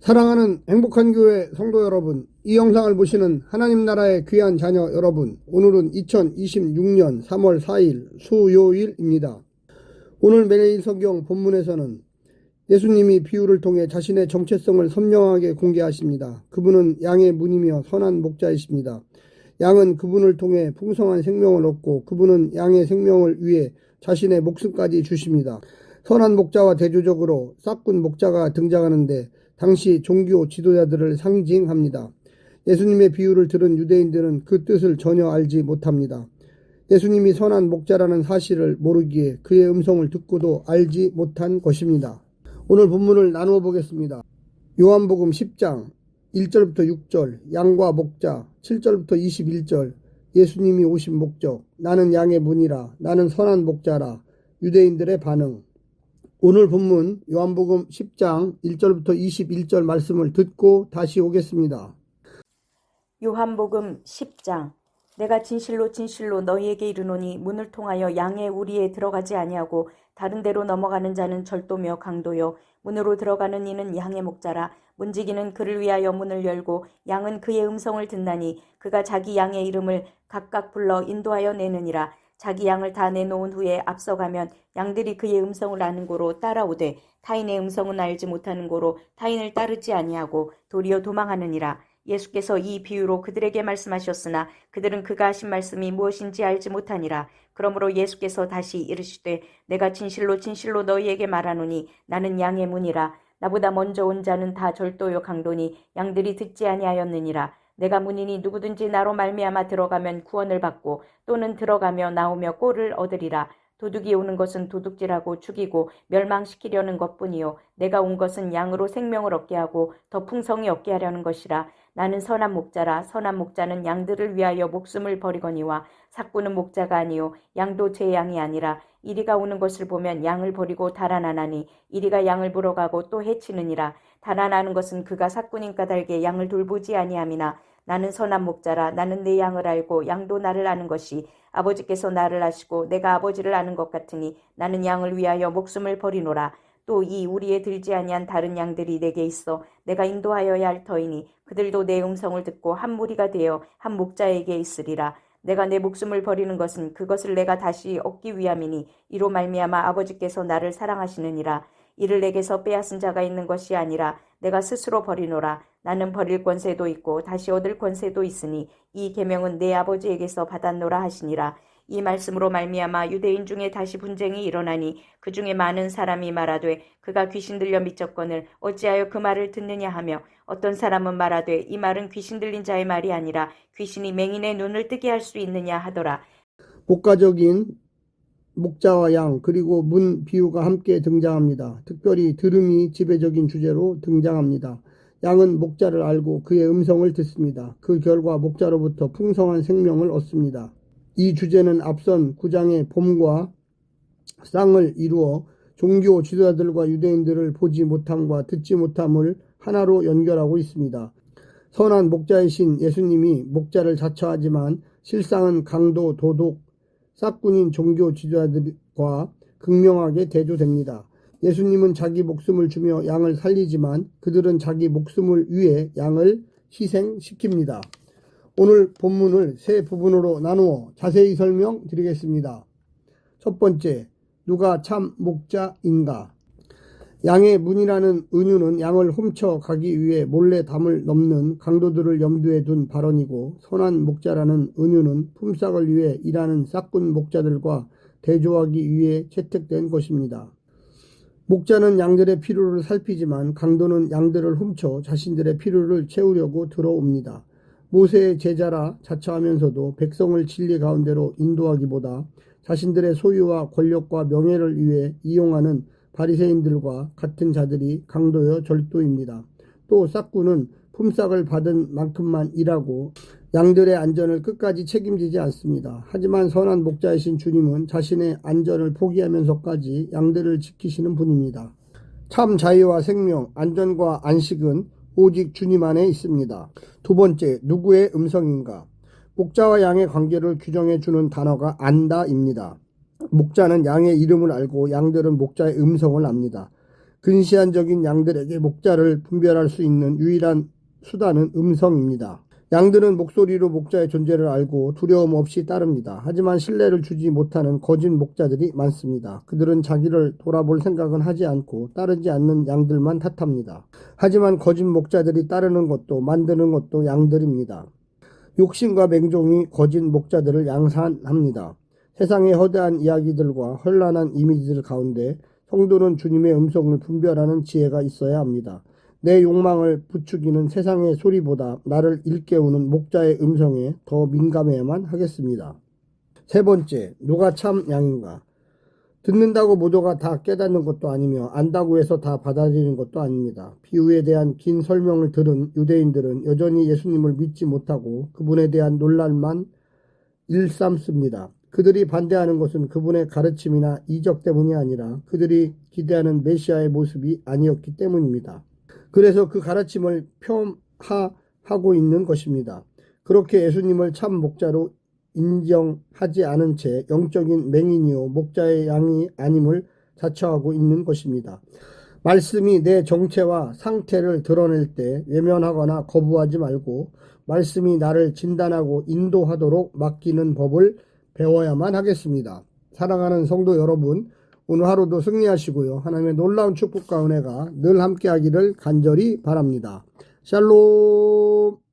사랑하는 행복한 교회 성도 여러분, 이 영상을 보시는 하나님 나라의 귀한 자녀 여러분, 오늘은 2026년 3월 4일 수요일입니다. 오늘 매일 성경 본문에서는 예수님이 비유를 통해 자신의 정체성을 선명하게 공개하십니다. 그분은 양의 문이며 선한 목자이십니다. 양은 그분을 통해 풍성한 생명을 얻고 그분은 양의 생명을 위해 자신의 목숨까지 주십니다. 선한 목자와 대조적으로 싹군 목자가 등장하는데 당시 종교 지도자들을 상징합니다. 예수님의 비유를 들은 유대인들은 그 뜻을 전혀 알지 못합니다. 예수님이 선한 목자라는 사실을 모르기에 그의 음성을 듣고도 알지 못한 것입니다. 오늘 본문을 나누어 보겠습니다. 요한복음 10장 1절부터 6절, 양과 목자, 7절부터 21절, 예수님이 오신 목적, 나는 양의 문이라, 나는 선한 목자라, 유대인들의 반응. 오늘 본문 요한복음 10장 1절부터 21절 말씀을 듣고 다시 오겠습니다. 요한복음 10장 내가 진실로 진실로 너희에게 이르노니 문을 통하여 양의 우리에 들어가지 아니하고 다른 데로 넘어가는 자는 절도며 강도요 문으로 들어가는 이는 양의 목자라. 문지기는 그를 위하여 문을 열고 양은 그의 음성을 듣나니 그가 자기 양의 이름을 각각 불러 인도하여 내느니라. 자기 양을 다 내놓은 후에 앞서가면 양들이 그의 음성을 아는 고로 따라오되 타인의 음성은 알지 못하는 고로 타인을 따르지 아니하고 도리어 도망하느니라. 예수께서 이 비유로 그들에게 말씀하셨으나 그들은 그가 하신 말씀이 무엇인지 알지 못하니라. 그러므로 예수께서 다시 이르시되 내가 진실로 진실로 너희에게 말하노니 나는 양의 문이라. 나보다 먼저 온 자는 다 절도요 강도니 양들이 듣지 아니하였느니라. 내가 문이니 누구든지 나로 말미암아 들어가면 구원을 받고 또는 들어가며 나오며 꼴을 얻으리라. 도둑이 오는 것은 도둑질하고 죽이고 멸망시키려는 것뿐이요 내가 온 것은 양으로 생명을 얻게 하고 더 풍성히 얻게 하려는 것이라. 나는 선한 목자라. 선한 목자는 양들을 위하여 목숨을 버리거니와 삭구는 목자가 아니요 양도 제 양이 아니라. 이리가 오는 것을 보면 양을 버리고 달아나나니 이리가 양을 물어가고 또 해치느니라. 달아나는 것은 그가 삭군인 까닭에 양을 돌보지 아니함이나 나는 선한 목자라. 나는 내 양을 알고 양도 나를 아는 것이 아버지께서 나를 아시고 내가 아버지를 아는 것 같으니 나는 양을 위하여 목숨을 버리노라. 또 이 우리에 들지 아니한 다른 양들이 내게 있어 내가 인도하여야 할 터이니 그들도 내 음성을 듣고 한 무리가 되어 한 목자에게 있으리라. 내가 내 목숨을 버리는 것은 그것을 내가 다시 얻기 위함이니 이로 말미암아 아버지께서 나를 사랑하시느니라. 이를 내게서 빼앗은 자가 있는 것이 아니라 내가 스스로 버리노라. 나는 버릴 권세도 있고 다시 얻을 권세도 있으니 이 계명은 내 아버지에게서 받았노라 하시니라. 이 말씀으로 말미암아 유대인 중에 다시 분쟁이 일어나니 그 중에 많은 사람이 말하되 그가 귀신 들려 미쳤거늘 어찌하여 그 말을 듣느냐 하며 어떤 사람은 말하되 이 말은 귀신 들린 자의 말이 아니라 귀신이 맹인의 눈을 뜨게 할 수 있느냐 하더라. 목가적인 목자와 양 그리고 문 비유가 함께 등장합니다. 특별히 들음이 지배적인 주제로 등장합니다. 양은 목자를 알고 그의 음성을 듣습니다. 그 결과 목자로부터 풍성한 생명을 얻습니다. 이 주제는 앞선 9장의 봄과 쌍을 이루어 종교 지도자들과 유대인들을 보지 못함과 듣지 못함을 하나로 연결하고 있습니다. 선한 목자이신 예수님이 목자를 자처하지만 실상은 강도, 도둑, 싹군인 종교 지도자들과 극명하게 대조됩니다. 예수님은 자기 목숨을 주며 양을 살리지만 그들은 자기 목숨을 위해 양을 희생시킵니다. 오늘 본문을 세 부분으로 나누어 자세히 설명드리겠습니다. 첫 번째, 누가 참 목자인가? 양의 문이라는 은유는 양을 훔쳐가기 위해 몰래 담을 넘는 강도들을 염두에 둔 발언이고 선한 목자라는 은유는 품삯을 위해 일하는 싹군 목자들과 대조하기 위해 채택된 것입니다. 목자는 양들의 필요를 살피지만 강도는 양들을 훔쳐 자신들의 필요를 채우려고 들어옵니다. 모세의 제자라 자처하면서도 백성을 진리 가운데로 인도하기보다 자신들의 소유와 권력과 명예를 위해 이용하는 바리새인들과 같은 자들이 강도여 절도입니다. 또 싹군은 품삯을 받은 만큼만 일하고 양들의 안전을 끝까지 책임지지 않습니다. 하지만 선한 목자이신 주님은 자신의 안전을 포기하면서까지 양들을 지키시는 분입니다. 참 자유와 생명, 안전과 안식은 오직 주님 안에 있습니다. 두 번째, 누구의 음성인가? 목자와 양의 관계를 규정해 주는 단어가 안다입니다. 목자는 양의 이름을 알고 양들은 목자의 음성을 압니다. 근시안적인 양들에게 목자를 분별할 수 있는 유일한 수단은 음성입니다. 양들은 목소리로 목자의 존재를 알고 두려움 없이 따릅니다. 하지만 신뢰를 주지 못하는 거짓 목자들이 많습니다. 그들은 자기를 돌아볼 생각은 하지 않고 따르지 않는 양들만 탓합니다. 하지만 거짓 목자들이 따르는 것도 만드는 것도 양들입니다. 욕심과 맹종이 거짓 목자들을 양산합니다. 세상의 허대한 이야기들과 혼란한 이미지들 가운데 성도는 주님의 음성을 분별하는 지혜가 있어야 합니다. 내 욕망을 부추기는 세상의 소리보다 나를 일깨우는 목자의 음성에 더 민감해야만 하겠습니다. 세 번째, 누가 참 양인가? 듣는다고 모두가 다 깨닫는 것도 아니며 안다고 해서 다 받아들이는 것도 아닙니다. 비유에 대한 긴 설명을 들은 유대인들은 여전히 예수님을 믿지 못하고 그분에 대한 논란만 일삼습니다. 그들이 반대하는 것은 그분의 가르침이나 이적 때문이 아니라 그들이 기대하는 메시아의 모습이 아니었기 때문입니다. 그래서 그 가르침을 폄하하고 있는 것입니다. 그렇게 예수님을 참 목자로 인정하지 않은 채 영적인 맹인이요 목자의 양이 아님을 자처하고 있는 것입니다. 말씀이 내 정체와 상태를 드러낼 때 외면하거나 거부하지 말고 말씀이 나를 진단하고 인도하도록 맡기는 법을 배워야만 하겠습니다. 사랑하는 성도 여러분, 오늘 하루도 승리하시고요. 하나님의 놀라운 축복과 은혜가 늘 함께하기를 간절히 바랍니다. 샬롬.